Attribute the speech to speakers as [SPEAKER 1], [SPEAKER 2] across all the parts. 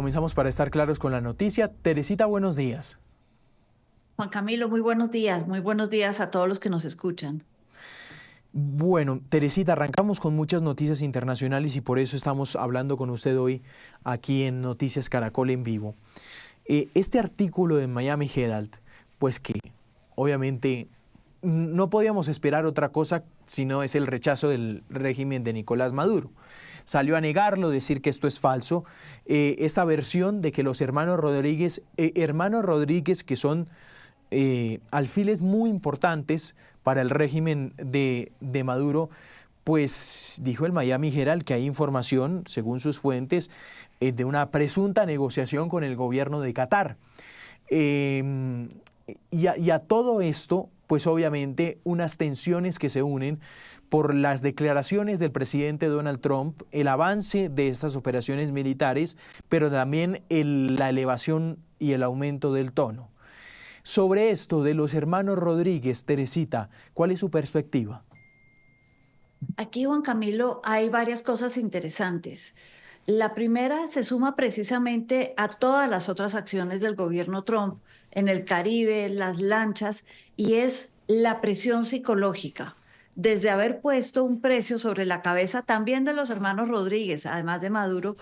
[SPEAKER 1] Comenzamos para estar claros con la noticia. Teresita, buenos días.
[SPEAKER 2] Juan Camilo, muy buenos días a todos los que nos escuchan.
[SPEAKER 1] Bueno, Teresita, arrancamos con muchas noticias internacionales y por eso estamos hablando con usted hoy aquí en Noticias Caracol en vivo. Este artículo de Miami Herald, pues que obviamente no podíamos esperar otra cosa sino es el rechazo del régimen de Nicolás Maduro. Salió a negarlo, decir que esto es falso. Esta versión de que los hermanos Rodríguez que son alfiles muy importantes para el régimen de Maduro, pues dijo el Miami Herald que hay información, según sus fuentes, de una presunta negociación con el gobierno de Qatar. Y a todo esto, pues obviamente unas tensiones que se unen por las declaraciones del presidente Donald Trump, el avance de estas operaciones militares, pero también la elevación y el aumento del tono. Sobre esto de los hermanos Rodríguez, Teresita, ¿cuál es su perspectiva?
[SPEAKER 2] Aquí, Juan Camilo, hay varias cosas interesantes. La primera se suma precisamente a todas las otras acciones del gobierno Trump en el Caribe, las lanchas, y es la presión psicológica. Desde haber puesto un precio sobre la cabeza también de los hermanos Rodríguez, además de Maduro,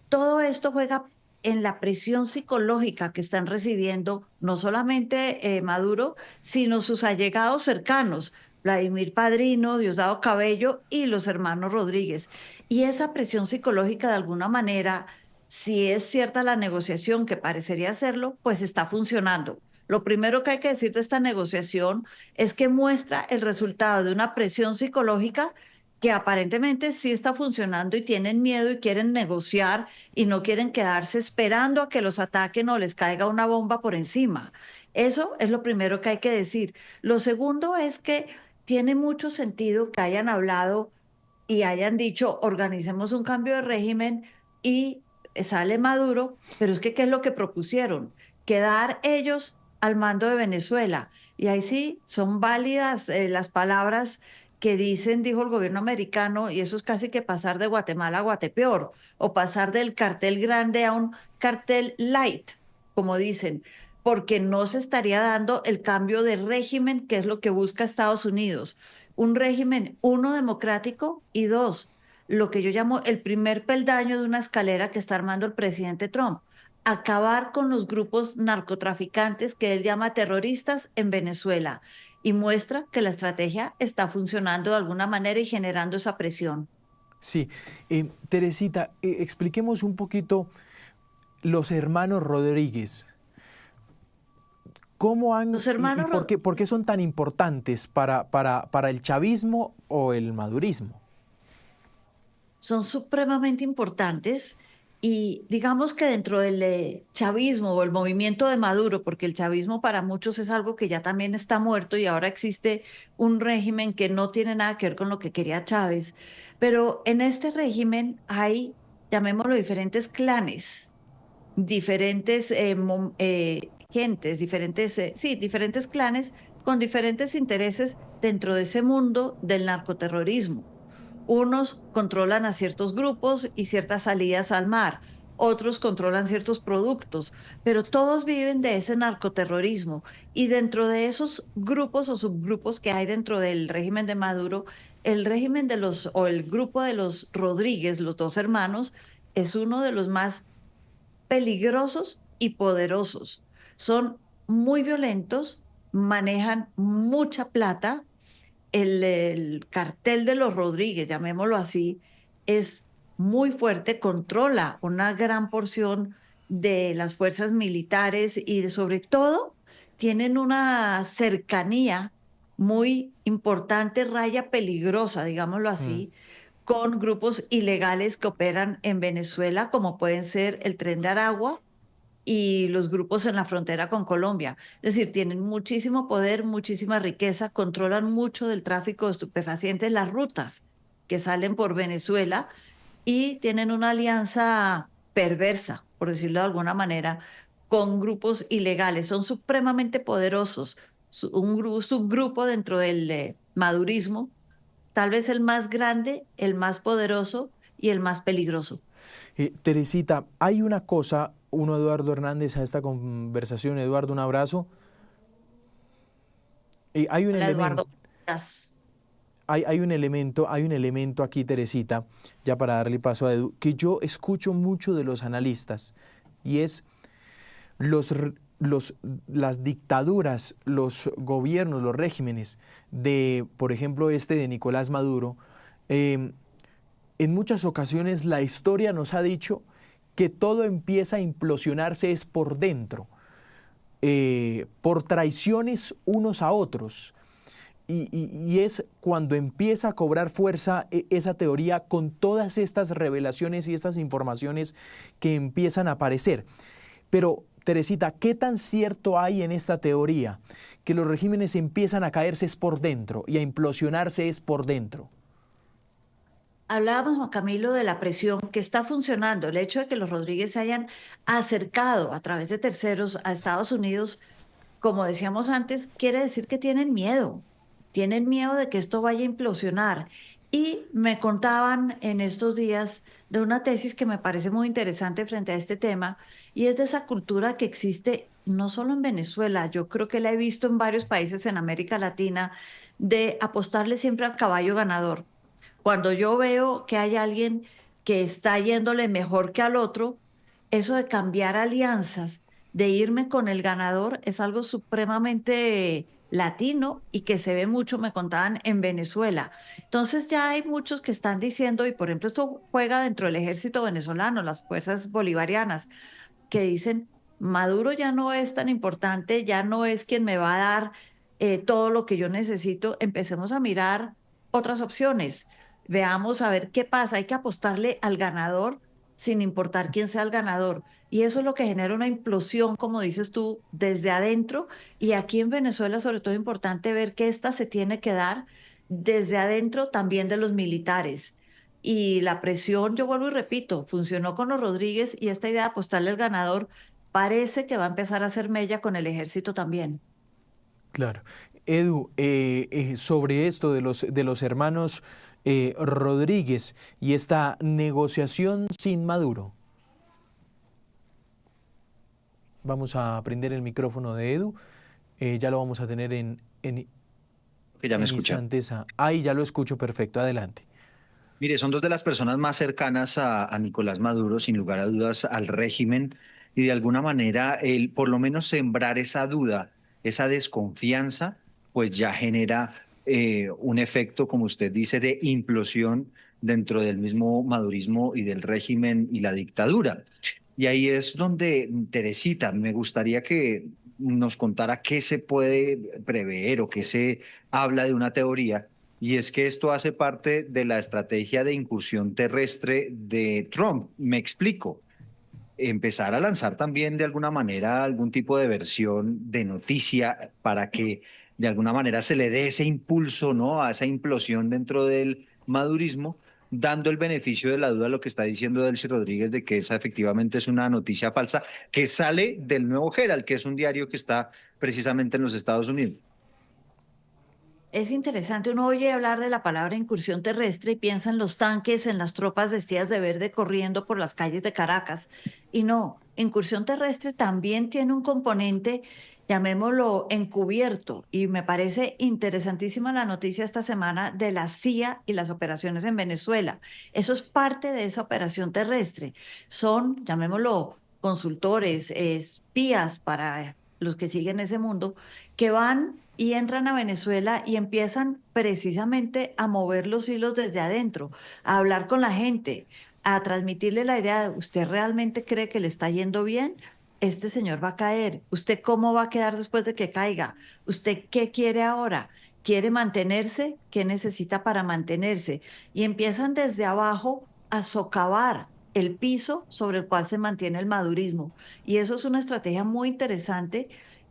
[SPEAKER 2] todo esto juega en la presión psicológica que están recibiendo no solamente Maduro, sino sus allegados cercanos, Vladimir Padrino, Diosdado Cabello y los hermanos Rodríguez. Y esa presión psicológica, de alguna manera, si es cierta la negociación, que parecería serlo, pues está funcionando. Lo primero que hay que decir de esta negociación es que muestra el resultado de una presión psicológica que aparentemente sí está funcionando y tienen miedo y quieren negociar y no quieren quedarse esperando a que los ataquen o les caiga una bomba por encima. Eso es lo primero que hay que decir. Lo segundo es que tiene mucho sentido que hayan hablado y hayan dicho, organicemos un cambio de régimen y sale Maduro, pero es que ¿qué es lo que propusieron? Quedar ellos al mando de Venezuela. Y ahí sí son válidas las palabras que dicen, dijo el gobierno americano, y eso es casi que pasar de Guatemala a Guatepeor, o pasar del cartel grande a un cartel light, como dicen, porque no se estaría dando el cambio de régimen, que es lo que busca Estados Unidos. Un régimen, uno, democrático, y dos, lo que yo llamo el primer peldaño de una escalera que está armando el presidente Trump: acabar con los grupos narcotraficantes que él llama terroristas en Venezuela, y muestra que la estrategia está funcionando de alguna manera y generando esa presión.
[SPEAKER 1] Sí, Teresita, expliquemos un poquito los hermanos Rodríguez. ¿Cómo han
[SPEAKER 2] Los
[SPEAKER 1] y
[SPEAKER 2] hermanos
[SPEAKER 1] por qué son tan importantes para el chavismo o el madurismo?
[SPEAKER 2] son supremamente importantes, y digamos que dentro del chavismo o el movimiento de Maduro, porque el chavismo para muchos es algo que ya también está muerto y ahora existe un régimen que no tiene nada que ver con lo que quería Chávez, pero en este régimen hay, llamémoslo, diferentes clanes, diferentes gentes, diferentes clanes con diferentes intereses dentro de ese mundo del narcoterrorismo. Unos controlan a ciertos grupos y ciertas salidas al mar, otros controlan ciertos productos, pero todos viven de ese narcoterrorismo. Y dentro de esos grupos o subgrupos que hay dentro del régimen de Maduro, el régimen de los, o el grupo de los Rodríguez, los dos hermanos, es uno de los más peligrosos y poderosos. Son muy violentos, manejan mucha plata. El cartel de los Rodríguez, llamémoslo así, es muy fuerte, controla una gran porción de las fuerzas militares y sobre todo tienen una cercanía muy importante, raya peligrosa, digámoslo
[SPEAKER 1] Mm.
[SPEAKER 2] así, con grupos ilegales que operan en Venezuela, como pueden ser el Tren de Aragua y los grupos en la frontera con Colombia. Es decir, tienen muchísimo poder, muchísima riqueza, controlan mucho del tráfico de estupefacientes, las rutas que salen por Venezuela, y tienen una alianza perversa, por decirlo de alguna manera, con grupos ilegales. Son supremamente poderosos, un subgrupo dentro del madurismo, tal vez el más grande, el más poderoso y el más peligroso.
[SPEAKER 1] Teresita, hay una cosa, uno Eduardo Hernández a esta conversación. Eduardo, un abrazo. Hay un
[SPEAKER 2] Hola,
[SPEAKER 1] elemento,
[SPEAKER 2] Eduardo.
[SPEAKER 1] hay un elemento aquí, Teresita, ya para darle paso a Edu, que yo escucho mucho de los analistas, y es los, las dictaduras, los gobiernos, los regímenes de, por ejemplo, este de Nicolás Maduro. En muchas ocasiones la historia nos ha dicho que todo empieza a implosionarse es por dentro, por traiciones unos a otros. Y es cuando empieza a cobrar fuerza esa teoría con todas estas revelaciones y estas informaciones que empiezan a aparecer. Pero, Teresita, ¿qué tan cierto hay en esta teoría? Que los regímenes empiezan a caerse es por dentro y a implosionarse es por dentro.
[SPEAKER 2] Hablábamos, Juan Camilo, de la presión que está funcionando. El hecho de que los Rodríguez se hayan acercado a través de terceros a Estados Unidos, como decíamos antes, quiere decir que tienen miedo de que esto vaya a implosionar. Y me contaban en estos días de una tesis que me parece muy interesante frente a este tema, y es de esa cultura que existe no solo en Venezuela, yo creo que la he visto en varios países en América Latina, de apostarle siempre al caballo ganador. Cuando yo veo que hay alguien que está yéndole mejor que al otro, eso de cambiar alianzas, de irme con el ganador, es algo supremamente latino y que se ve mucho, me contaban, en Venezuela. Entonces ya hay muchos que están diciendo, y por ejemplo esto juega dentro del ejército venezolano, las fuerzas bolivarianas, que dicen, Maduro ya no es tan importante, ya no es quien me va a dar todo lo que yo necesito, empecemos a mirar otras opciones. Veamos a ver qué pasa. Hay que apostarle al ganador sin importar quién sea el ganador. Y eso es lo que genera una implosión, como dices tú, desde adentro. Y aquí en Venezuela, sobre todo, es importante ver que esta se tiene que dar desde adentro también de los militares. Y la presión, yo vuelvo y repito, funcionó con los Rodríguez y esta idea de apostarle al ganador parece que va a empezar a hacer mella con el ejército también.
[SPEAKER 1] Claro. Edu, sobre esto de los hermanos Rodríguez y esta negociación sin Maduro. Vamos a prender el micrófono de Edu. Ya lo vamos a tener
[SPEAKER 3] Que ya me
[SPEAKER 1] en
[SPEAKER 3] escucha.
[SPEAKER 1] instantes. Ahí ya lo escucho perfecto. Adelante.
[SPEAKER 3] Mire, son dos de las personas más cercanas a Nicolás Maduro, sin lugar a dudas, al régimen, y de alguna manera, el por lo menos sembrar esa duda, esa desconfianza, pues ya genera un efecto, como usted dice, de implosión dentro del mismo madurismo y del régimen y la dictadura. Y ahí es donde, Teresita, me gustaría que nos contara qué se puede prever o qué se habla de una teoría, y es que esto hace parte de la estrategia de incursión terrestre de Trump. Me explico. Empezar a lanzar también de alguna manera algún tipo de versión de noticia para que de alguna manera se le dé ese impulso, ¿no? A esa implosión dentro del madurismo, dando el beneficio de la duda a lo que está diciendo Delcy Rodríguez de que esa efectivamente es una noticia falsa que sale del Nuevo Herald, que es un diario que está precisamente en los Estados Unidos.
[SPEAKER 2] Es interesante, uno oye hablar de la palabra incursión terrestre y piensa en los tanques, en las tropas vestidas de verde corriendo por las calles de Caracas. Y no, incursión terrestre también tiene un componente, llamémoslo encubierto. Y me parece interesantísima la noticia esta semana de la CIA y las operaciones en Venezuela. Eso es parte de esa operación terrestre. Son, llamémoslo, consultores, espías para los que siguen ese mundo que van y entran a Venezuela y empiezan precisamente a mover los hilos desde adentro, a hablar con la gente, a transmitirle la idea de usted realmente cree que le está yendo bien, este señor va a caer, usted cómo va a quedar después de que caiga, usted qué quiere ahora. ¿Quiere mantenerse? ¿Qué necesita para mantenerse? Y empiezan desde abajo a socavar el piso sobre el cual se mantiene el madurismo. Y eso es una estrategia muy interesante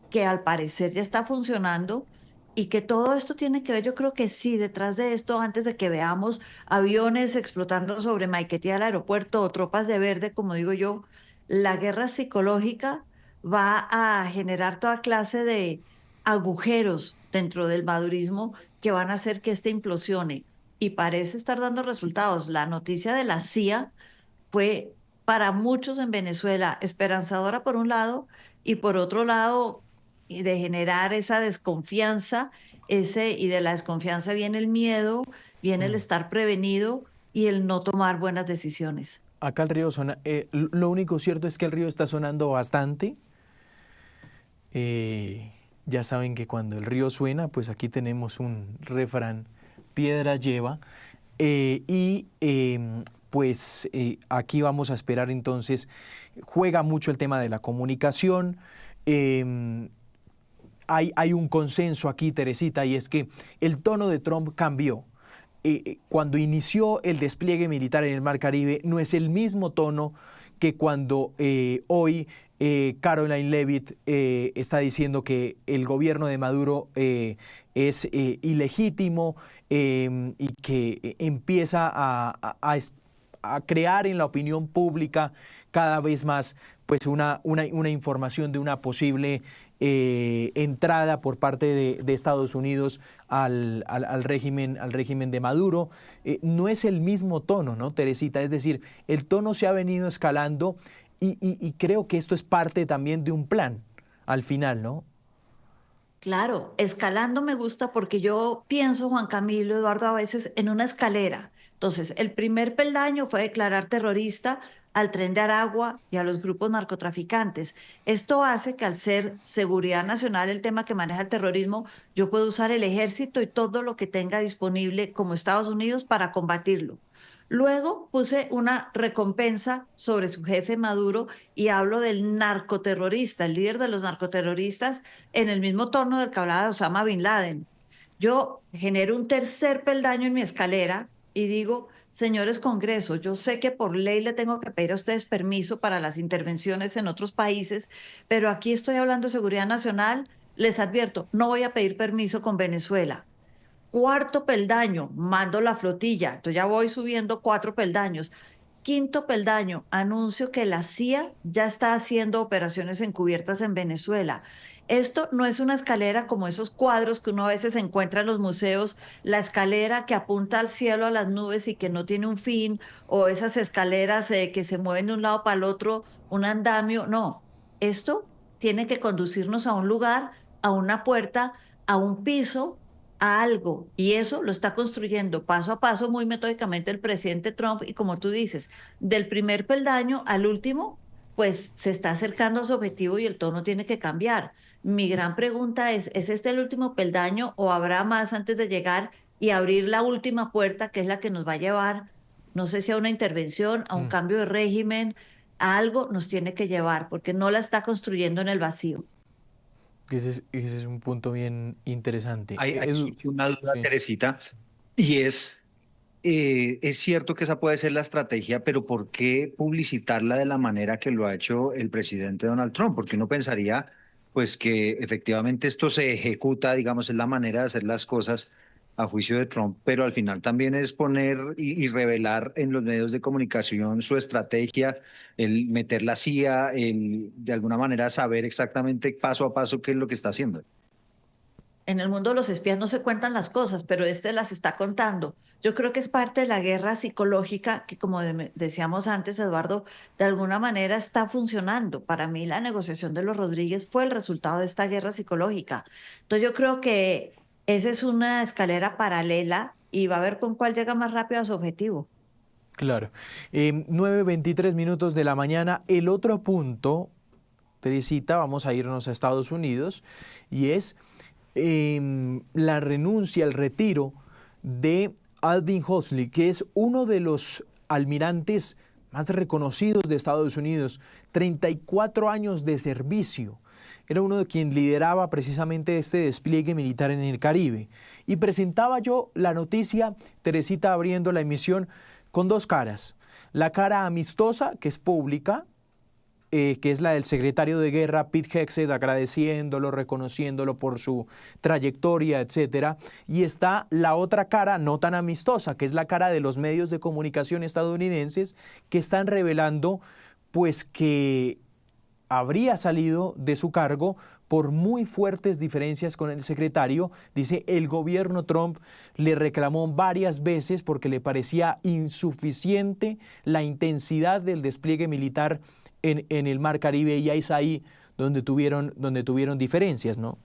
[SPEAKER 2] que al parecer ya está funcionando y que todo esto tiene que ver, yo creo que sí, detrás de esto, antes de que veamos aviones explotando sobre Maiquetía, el aeropuerto, o tropas de verde, como digo yo, la guerra psicológica va a generar toda clase de agujeros dentro del madurismo que van a hacer que este implosione. Y parece estar dando resultados. La noticia de la CIA fue para muchos en Venezuela esperanzadora por un lado y por otro lado y de generar esa desconfianza, y de la desconfianza viene el miedo, viene el
[SPEAKER 1] Mm.
[SPEAKER 2] estar prevenido y el no tomar buenas decisiones.
[SPEAKER 1] Acá el río suena, lo único cierto es que el río está sonando bastante. Ya saben que cuando el río suena, pues aquí tenemos un refrán, piedra lleva. Pues aquí vamos a esperar entonces, juega mucho el tema de la comunicación. Hay un consenso aquí, Teresita, y es que el tono de Trump cambió. Cuando inició el despliegue militar en el Mar Caribe, no es el mismo tono que cuando hoy Caroline Leavitt está diciendo que el gobierno de Maduro es ilegítimo y que empieza a crear en la opinión pública cada vez más pues una información de una posible entrada por parte de Estados Unidos al régimen de Maduro. No es el mismo tono, ¿no, Teresita? Es decir, el tono se ha venido escalando y creo que esto es parte también de un plan al final, ¿no?
[SPEAKER 2] Claro, escalando me gusta porque yo pienso, Juan Camilo, Eduardo, a veces en una escalera. Entonces, el primer peldaño fue declarar terrorista al Tren de Aragua y a los grupos narcotraficantes. Esto hace que al ser seguridad nacional el tema que maneja el terrorismo, yo puedo usar el ejército y todo lo que tenga disponible como Estados Unidos para combatirlo. Luego puse una recompensa sobre su jefe Maduro y hablo del narcoterrorista, el líder de los narcoterroristas, en el mismo tono del que hablaba de Osama Bin Laden. Yo genero un tercer peldaño en mi escalera y digo, señores Congreso, yo sé que por ley le tengo que pedir a ustedes permiso para las intervenciones en otros países, pero aquí estoy hablando de seguridad nacional. Les advierto, no voy a pedir permiso con Venezuela. Cuarto peldaño, mando la flotilla. Entonces ya voy subiendo 4 peldaños. Quinto peldaño, anuncio que la CIA ya está haciendo operaciones encubiertas en Venezuela. Esto no es una escalera como esos cuadros que uno a veces encuentra en los museos, la escalera que apunta al cielo, a las nubes y que no tiene un fin, o esas escaleras que se mueven de un lado para el otro, un andamio. No, esto tiene que conducirnos a un lugar, a una puerta, a un piso, a algo. Y eso lo está construyendo paso a paso, muy metódicamente el presidente Trump. Y como tú dices, del primer peldaño al último, pues se está acercando a su objetivo y el tono tiene que cambiar. Mi gran pregunta ¿es este el último peldaño o habrá más antes de llegar y abrir la última puerta, que es la que nos va a llevar, no sé si a una intervención, a un
[SPEAKER 1] Mm.
[SPEAKER 2] cambio de régimen, a algo nos tiene que llevar, porque no la está construyendo en el vacío?
[SPEAKER 1] Ese es un punto bien interesante.
[SPEAKER 3] Hay
[SPEAKER 1] Edu,
[SPEAKER 3] surge una duda,
[SPEAKER 1] sí.
[SPEAKER 3] Teresita, y es cierto que esa puede ser la estrategia, pero ¿por qué publicitarla de la manera que lo ha hecho el presidente Donald Trump? Porque uno pensaría, pues, que efectivamente esto se ejecuta, digamos, es la manera de hacer las cosas a juicio de Trump, pero al final también es poner y revelar en los medios de comunicación su estrategia, el meter la CIA, el de alguna manera saber exactamente paso a paso qué es lo que está haciendo.
[SPEAKER 2] En el mundo de los espías no se cuentan las cosas, pero este las está contando. Yo creo que es parte de la guerra psicológica que, como decíamos antes, Eduardo, de alguna manera está funcionando. Para mí, la negociación de los Rodríguez fue el resultado de esta guerra psicológica. Entonces, yo creo que esa es una escalera paralela y va a ver con cuál llega más rápido a su objetivo.
[SPEAKER 1] Claro. 9:23 de la mañana. El otro punto, Teresita, vamos a irnos a Estados Unidos, y es la renuncia, el retiro de Alvin Hoxley, que es uno de los almirantes más reconocidos de Estados Unidos, 34 años de servicio. Era uno de quien lideraba precisamente este despliegue militar en el Caribe. Y presentaba yo la noticia, Teresita, abriendo la emisión, con dos caras. La cara amistosa, que es pública, que es la del secretario de Guerra, Pete Hegseth, agradeciéndolo, reconociéndolo por su trayectoria, etcétera. Y está la otra cara, no tan amistosa, que es la cara de los medios de comunicación estadounidenses, que están revelando, pues, que habría salido de su cargo por muy fuertes diferencias con el secretario. Dice, el gobierno Trump le reclamó varias veces porque le parecía insuficiente la intensidad del despliegue militar en el Mar Caribe, y es ahí donde tuvieron diferencias, ¿no?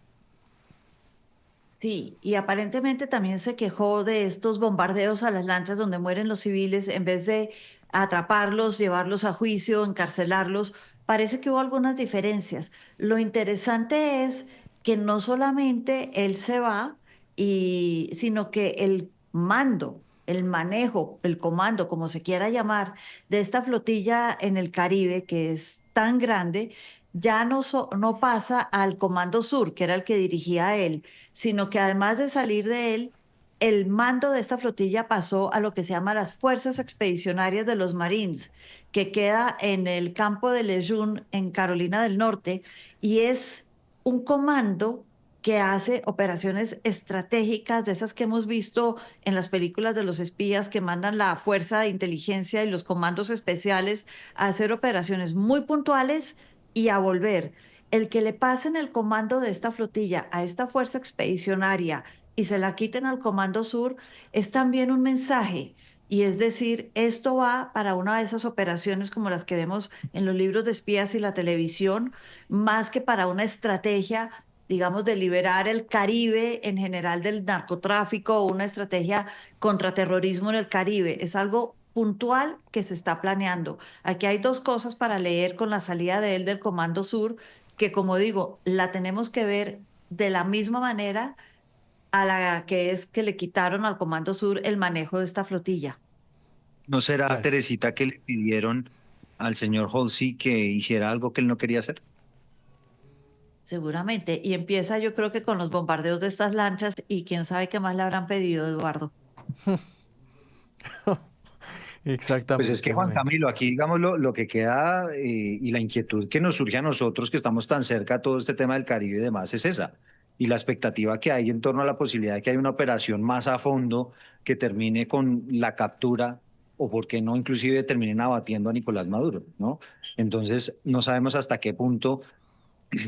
[SPEAKER 2] Sí, y aparentemente también se quejó de estos bombardeos a las lanchas donde mueren los civiles, en vez de atraparlos, llevarlos a juicio, encarcelarlos. Parece que hubo algunas diferencias. Lo interesante es que no solamente él se va, sino que el mando, el manejo, el comando, como se quiera llamar, de esta flotilla en el Caribe, que es tan grande, ya no pasa al Comando Sur, que era el que dirigía a él, sino que además de salir de él, el mando de esta flotilla pasó a lo que se llama las Fuerzas Expedicionarias de los Marines, que queda en el campo de Lejeune, en Carolina del Norte, y es un comando que hace operaciones estratégicas, de esas que hemos visto en las películas de los espías, que mandan la fuerza de inteligencia y los comandos especiales a hacer operaciones muy puntuales y a volver. El que le pasen el comando de esta flotilla a esta fuerza expedicionaria y se la quiten al Comando Sur es también un mensaje. Y es decir, esto va para una de esas operaciones como las que vemos en los libros de espías y la televisión, más que para una estrategia, digamos, de liberar el Caribe en general del narcotráfico o una estrategia contra terrorismo en el Caribe. Es algo puntual que se está planeando. Aquí hay dos cosas para leer con la salida de él del Comando Sur, que como digo, la tenemos que ver de la misma manera a la que es que le quitaron al Comando Sur el manejo de esta flotilla.
[SPEAKER 3] ¿No será,
[SPEAKER 1] Claro.
[SPEAKER 3] Teresita, que le pidieron al señor Halsey que hiciera algo que él no quería hacer?
[SPEAKER 2] Seguramente. Y empieza yo creo que con los bombardeos de estas lanchas y quién sabe qué más le habrán pedido, Eduardo.
[SPEAKER 3] Pues es que
[SPEAKER 1] Exactamente,
[SPEAKER 3] Juan
[SPEAKER 1] bueno.
[SPEAKER 3] Camilo, aquí digamos lo que queda y la inquietud que nos surge a nosotros que estamos tan cerca a todo este tema del Caribe y demás es esa. Y la expectativa que hay en torno a la posibilidad de que haya una operación más a fondo que termine con la captura o por qué no inclusive terminen abatiendo a Nicolás Maduro, ¿no? Entonces no sabemos hasta qué punto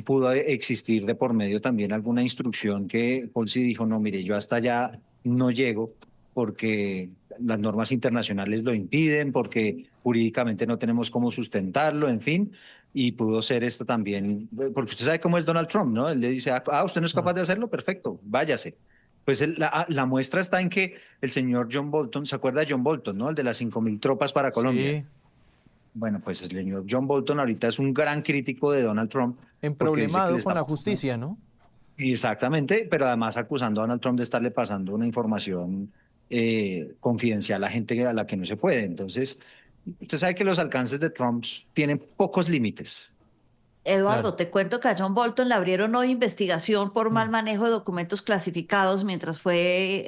[SPEAKER 3] pudo existir de por medio también alguna instrucción que Halsey dijo, no, mire, yo hasta allá no llego porque las normas internacionales lo impiden, porque jurídicamente no tenemos cómo sustentarlo, en fin, y pudo ser esto también, porque usted sabe cómo es Donald Trump, ¿no? Él le dice, usted no es capaz
[SPEAKER 1] Ah,
[SPEAKER 3] de hacerlo, perfecto, váyase. Pues la muestra está en que el señor John Bolton, ¿se acuerda de John Bolton, no? El de las 5.000 tropas para Colombia.
[SPEAKER 1] sí,
[SPEAKER 3] Bueno, pues el señor John Bolton ahorita es un gran crítico de Donald Trump porque dice que le
[SPEAKER 1] emproblemado con
[SPEAKER 3] está
[SPEAKER 1] la
[SPEAKER 3] pasando.
[SPEAKER 1] justicia, ¿no?
[SPEAKER 3] Exactamente, pero además acusando a Donald Trump de estarle pasando una información confidencial a gente a la que no se puede. Entonces, usted sabe que los alcances de Trump tienen pocos límites.
[SPEAKER 1] Claro.
[SPEAKER 2] Eduardo, te cuento que a John Bolton le abrieron hoy investigación por mal
[SPEAKER 1] Mm,
[SPEAKER 2] manejo de documentos clasificados mientras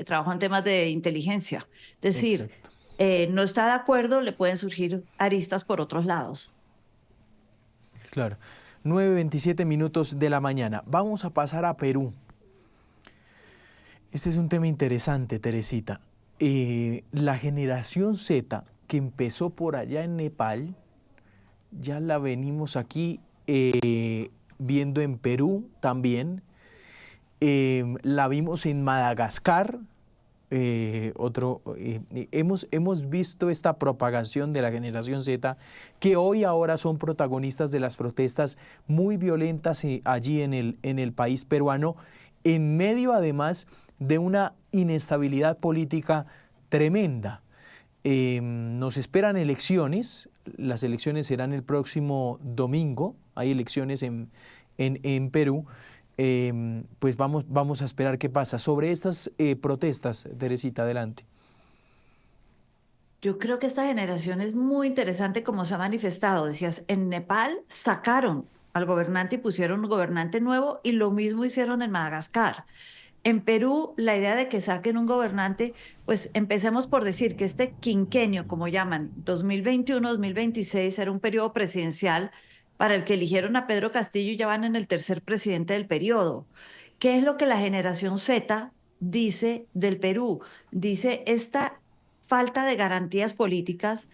[SPEAKER 2] trabajó en temas de inteligencia. Es decir,
[SPEAKER 1] exacto.
[SPEAKER 2] no está de acuerdo, le pueden surgir aristas por otros lados.
[SPEAKER 1] Claro. 9:27 de la mañana. Vamos a pasar a Perú. Este es un tema interesante, Teresita. La generación Z que empezó por allá en Nepal, ya la venimos aquí viendo en Perú también. La vimos en Madagascar. Hemos visto esta propagación de la generación Z que hoy ahora son protagonistas de las protestas muy violentas allí en el país peruano, en medio además de una inestabilidad política tremenda. Nos esperan elecciones, las elecciones serán el próximo domingo, hay elecciones en Perú. Pues vamos a esperar qué pasa. Sobre estas protestas, Teresita, adelante.
[SPEAKER 2] Yo creo que esta generación es muy interesante como se ha manifestado. Decías, en Nepal sacaron al gobernante y pusieron un gobernante nuevo y lo mismo hicieron en Madagascar. En Perú, la idea de que saquen un gobernante, pues empecemos por decir que este quinquenio, como llaman, 2021-2026, era un periodo presidencial para el que eligieron a Pedro Castillo y ya van en el tercer presidente del periodo. ¿Qué es lo que la generación Z dice del Perú? Dice esta falta de garantías políticas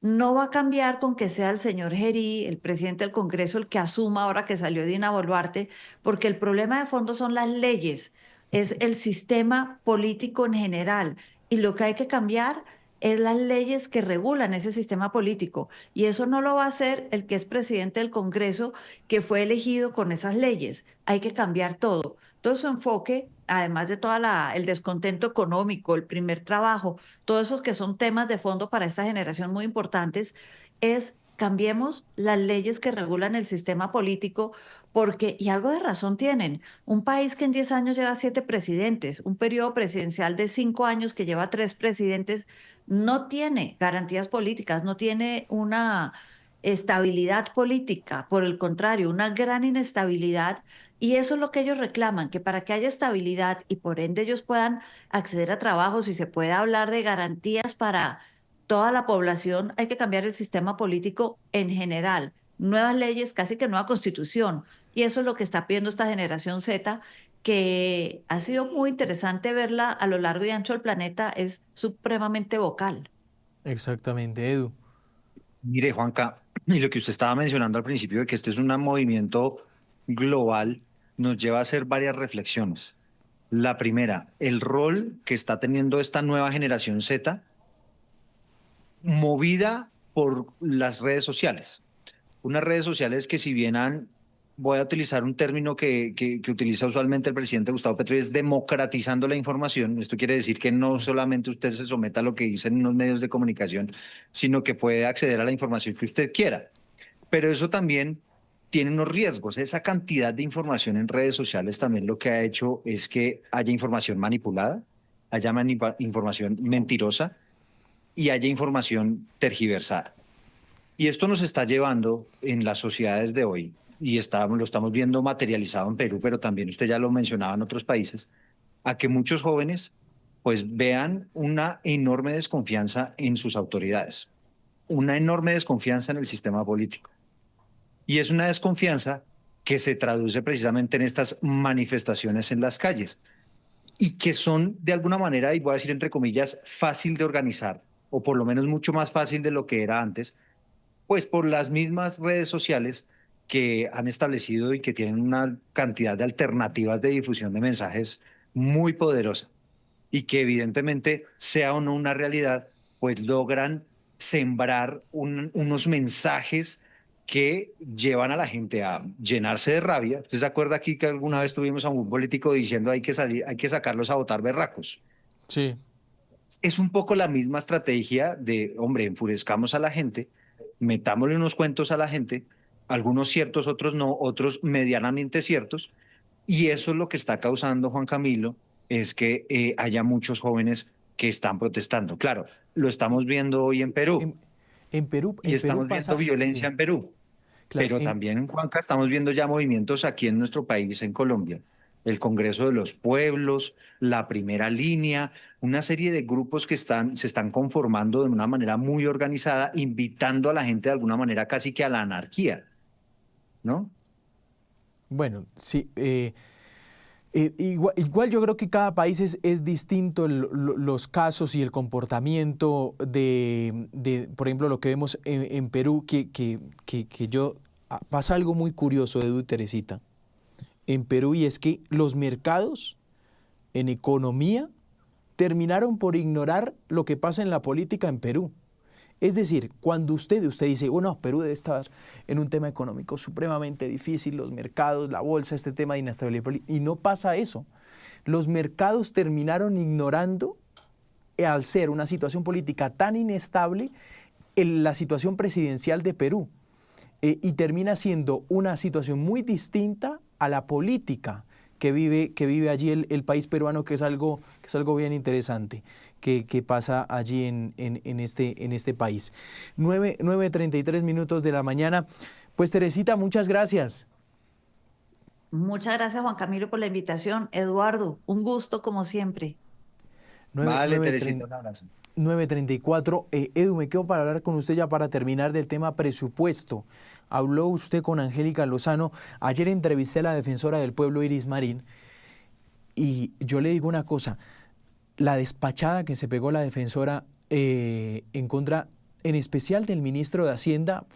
[SPEAKER 2] no va a cambiar con que sea el señor Gerí, el presidente del Congreso, el que asuma ahora que salió Dina Boluarte, porque el problema de fondo son las leyes, es el sistema político en general. Y lo que hay que cambiar es las leyes que regulan ese sistema político. Y eso no lo va a hacer el que es presidente del Congreso, que fue elegido con esas leyes. Hay que cambiar todo. Todo su enfoque, además de todo el descontento económico, el primer trabajo, todos esos que son temas de fondo para esta generación muy importantes, es cambiemos las leyes que regulan el sistema político, porque, y algo de razón tienen, un país que en 10 años lleva 7 presidentes, un periodo presidencial de 5 años que lleva 3 presidentes, no tiene garantías políticas, no tiene una estabilidad política, por el contrario, una gran inestabilidad. Y eso es lo que ellos reclaman, que para que haya estabilidad y por ende ellos puedan acceder a trabajos y se pueda hablar de garantías para toda la población, hay que cambiar el sistema político en general, nuevas leyes, casi que nueva constitución. Y eso es lo que está pidiendo esta generación Z, que ha sido muy interesante verla a lo largo y ancho del planeta, es supremamente vocal.
[SPEAKER 1] Exactamente, Edu.
[SPEAKER 3] Mire, Juanca, y lo que usted estaba mencionando al principio de que este es un movimiento global, nos lleva a hacer varias reflexiones. La primera, el rol que está teniendo esta nueva generación Z movida por las redes sociales. Unas redes sociales que si bien voy a utilizar un término que utiliza usualmente el presidente Gustavo Petro, es democratizando la información. Esto quiere decir que no solamente usted se someta a lo que dicen unos medios de comunicación, sino que puede acceder a la información que usted quiera. Pero eso también tiene unos riesgos. Esa cantidad de información en redes sociales también lo que ha hecho es que haya información manipulada, haya información mentirosa y haya información tergiversada. Y esto nos está llevando en las sociedades de hoy, y lo estamos viendo materializado en Perú, pero también usted ya lo mencionaba en otros países, a que muchos jóvenes pues vean una enorme desconfianza en sus autoridades, una enorme desconfianza en el sistema político. Y es una desconfianza que se traduce precisamente en estas manifestaciones en las calles y que son de alguna manera, y voy a decir entre comillas, fácil de organizar, o por lo menos mucho más fácil de lo que era antes, pues por las mismas redes sociales que han establecido y que tienen una cantidad de alternativas de difusión de mensajes muy poderosa y que evidentemente, sea o no una realidad, pues logran sembrar unos mensajes que llevan a la gente a llenarse de rabia. ¿Usted se acuerda aquí que alguna vez tuvimos a un político diciendo hay que salir, hay que sacarlos a votar berracos?
[SPEAKER 1] Sí.
[SPEAKER 3] Es un poco la misma estrategia de, hombre, enfurezcamos a la gente, metámosle unos cuentos a la gente, algunos ciertos, otros no, otros medianamente ciertos, y eso es lo que está causando, Juan Camilo, es que haya muchos jóvenes que están protestando. Claro, lo estamos viendo hoy en Perú,
[SPEAKER 1] En, en Perú,
[SPEAKER 3] y
[SPEAKER 1] en Perú
[SPEAKER 3] estamos viendo
[SPEAKER 1] pasa,
[SPEAKER 3] violencia
[SPEAKER 1] sí,
[SPEAKER 3] en Perú.
[SPEAKER 1] claro,
[SPEAKER 3] Pero también, Juanca, estamos viendo ya movimientos aquí en nuestro país, en Colombia. El Congreso de los Pueblos, la Primera Línea, una serie de grupos que se están conformando de una manera muy organizada, invitando a la gente de alguna manera casi que a la anarquía, ¿no?
[SPEAKER 1] bueno, sí. Igual yo creo que cada país es distinto los casos y el comportamiento por ejemplo, lo que vemos en Perú, pasa algo muy curioso, Edu y Teresita, en Perú, y es que los mercados en economía terminaron por ignorar lo que pasa en la política en Perú. Es decir, cuando usted dice, bueno, Perú debe estar en un tema económico supremamente difícil, los mercados, la bolsa, este tema de inestabilidad política, y no pasa eso. Los mercados terminaron ignorando, al ser una situación política tan inestable, la situación presidencial de Perú, y termina siendo una situación muy distinta a la política que vive allí el país peruano, que es algo bien interesante que pasa allí en este país. 9:33 minutos de la mañana. Pues Teresita, muchas gracias.
[SPEAKER 2] Muchas gracias, Juan Camilo, por la invitación. Eduardo, un gusto como siempre.
[SPEAKER 3] Vale, Teresita, un abrazo.
[SPEAKER 1] 9:34. Edu, me quedo para hablar con usted ya para terminar del tema presupuesto. Habló usted con Angélica Lozano. Ayer entrevisté a la defensora del pueblo, Iris Marín, y yo le digo una cosa. La despachada que se pegó la defensora en contra en especial del ministro de Hacienda,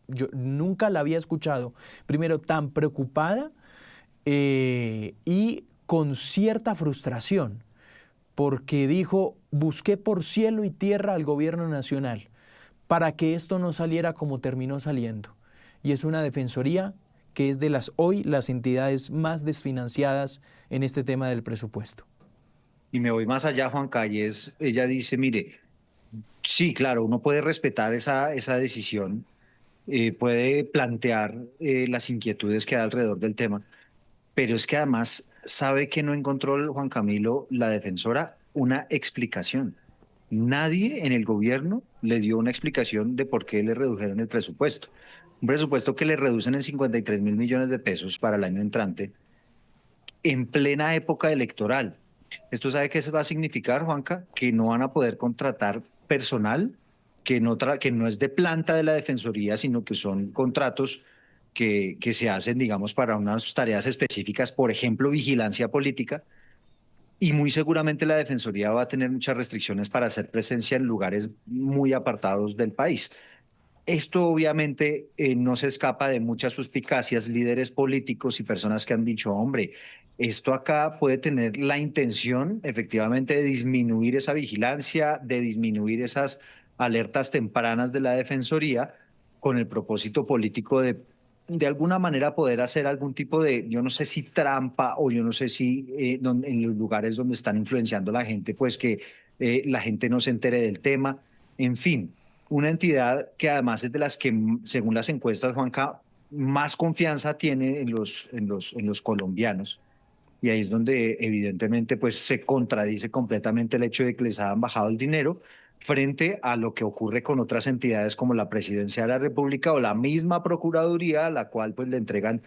[SPEAKER 1] yo nunca la había escuchado, primero, tan preocupada y con cierta frustración, porque dijo, busqué por cielo y tierra al gobierno nacional para que esto no saliera como terminó saliendo. Y es una defensoría que es de hoy las entidades más desfinanciadas en este tema del presupuesto.
[SPEAKER 3] Y me voy más allá, Juan Calles. Ella dice, mire, sí, claro, uno puede respetar esa decisión, puede plantear las inquietudes que hay alrededor del tema, pero es que además sabe que no encontró Juan Camilo, la defensora, una explicación. Nadie en el gobierno le dio una explicación de por qué le redujeron el presupuesto. Un presupuesto que le reducen en 53.000 millones de pesos para el año entrante, en plena época electoral. ¿Esto sabe qué va a significar, Juanca? Que no van a poder contratar personal que no es de planta de la Defensoría, sino que son contratos que se hacen, digamos, para unas tareas específicas, por ejemplo, vigilancia política, y muy seguramente la Defensoría va a tener muchas restricciones para hacer presencia en lugares muy apartados del país. Esto obviamente no se escapa de muchas suspicacias, líderes políticos y personas que han dicho, hombre, esto acá puede tener la intención efectivamente de disminuir esa vigilancia, de disminuir esas alertas tempranas de la Defensoría con el propósito político de alguna manera poder hacer algún tipo de, yo no sé si trampa o yo no sé si en los lugares donde están influenciando a la gente, pues que la gente no se entere del tema, en fin. Una entidad que además es de las que, según las encuestas, Juanca, más confianza tiene en los colombianos. Y ahí es donde evidentemente pues, se contradice completamente el hecho de que les hayan bajado el dinero frente a lo que ocurre con otras entidades como la Presidencia de la República o la misma Procuraduría, a la cual pues, le entregan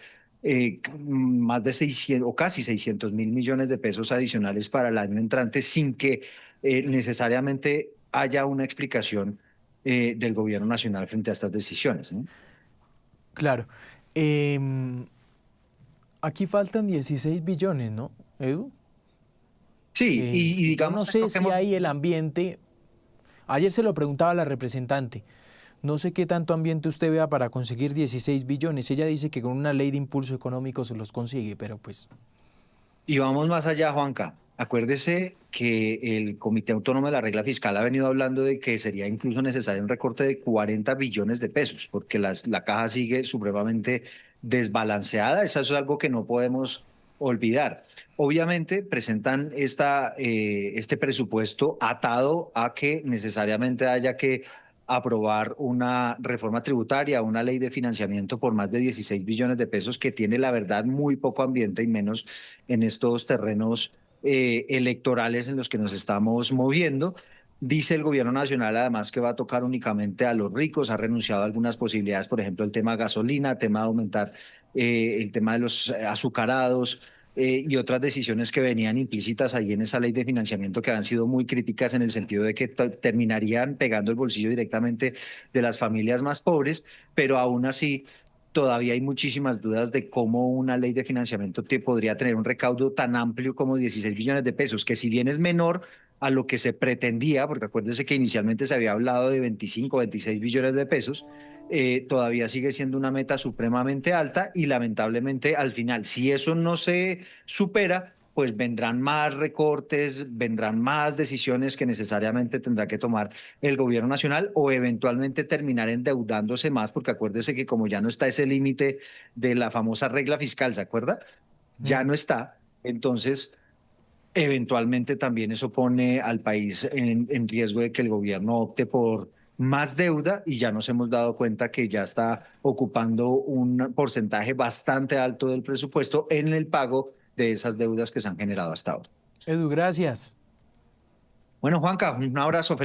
[SPEAKER 3] más de 600 o casi 600.000 millones de pesos adicionales para el año entrante sin que necesariamente haya una explicación del gobierno nacional frente a estas decisiones, ¿no?
[SPEAKER 1] Claro. Aquí faltan 16 billones, ¿no, Edu?
[SPEAKER 3] Sí, y
[SPEAKER 1] Yo
[SPEAKER 3] digamos...
[SPEAKER 1] no sé si hay el ambiente. Ayer se lo preguntaba a la representante. No sé qué tanto ambiente usted vea para conseguir 16 billones. Ella dice que con una ley de impulso económico se los consigue, pero pues...
[SPEAKER 3] Y vamos más allá, Juanca. Acuérdese que el Comité Autónomo de la Regla Fiscal ha venido hablando de que sería incluso necesario un recorte de 40 billones de pesos, porque la caja sigue supremamente desbalanceada. Eso es algo que no podemos olvidar. Obviamente presentan este presupuesto atado a que necesariamente haya que aprobar una reforma tributaria, una ley de financiamiento por más de 16 billones de pesos que tiene, la verdad, muy poco ambiente y menos en estos terrenos electorales en los que nos estamos moviendo. Dice el gobierno nacional además que va a tocar únicamente a los ricos, ha renunciado a algunas posibilidades, por ejemplo, el tema gasolina, tema de aumentar el tema de los azucarados, y otras decisiones que venían implícitas ahí en esa ley de financiamiento que han sido muy críticas en el sentido de que terminarían pegando el bolsillo directamente de las familias más pobres, pero aún así todavía hay muchísimas dudas de cómo una ley de financiamiento podría tener un recaudo tan amplio como 16 billones de pesos, que si bien es menor a lo que se pretendía, porque acuérdese que inicialmente se había hablado de 25, 26 billones de pesos, todavía sigue siendo una meta supremamente alta y lamentablemente al final, si eso no se supera, pues vendrán más recortes, vendrán más decisiones que necesariamente tendrá que tomar el gobierno nacional o eventualmente terminar endeudándose más, porque acuérdese que como ya no está ese límite de la famosa regla fiscal, ¿se acuerda? Ya no está. Entonces, eventualmente también eso pone al país en riesgo de que el gobierno opte por más deuda y ya nos hemos dado cuenta que ya está ocupando un porcentaje bastante alto del presupuesto en el pago de esas deudas que se han generado hasta ahora.
[SPEAKER 1] Edu, gracias.
[SPEAKER 3] Bueno, Juanca, un abrazo. Feliz